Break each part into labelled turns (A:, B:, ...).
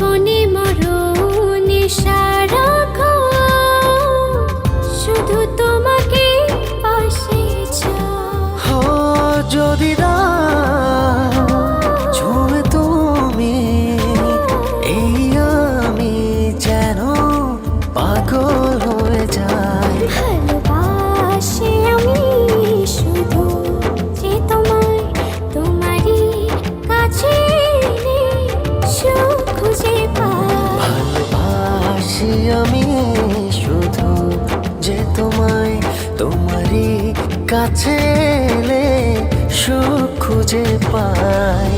A: জীবনে মরণে সারাক্ষণ শুধু তোমাকে পাশে চাই।
B: ও যদি ছুঁয়ে তুমি, এই আমি যেন পাগল হয়ে যাই।
A: ভালোবাসি আমি শুধু যে তোমায়, তোমারই কাছে সুখ খুঁজে পাই।
B: ভালোবাসি আমি শুধু যে তোমায়, তোমারই কাছে এলে সুখ খুঁজে পাই।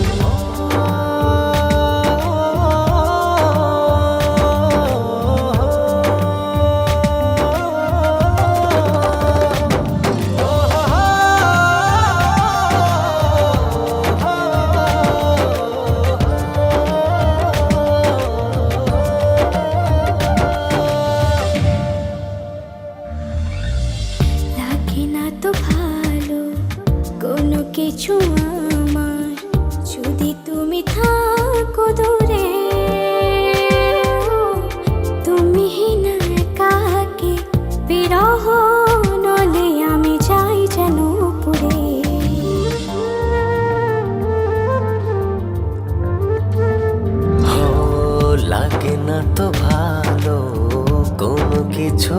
A: লাগে না তো ভালো কোনো কিছু আমার, যদি তুমি থাকো দূরে। তুমি না একাকে বিরহ নলে আমি যাই যেন পুরে।
B: লাগে না তো ভালো কোনো কিছু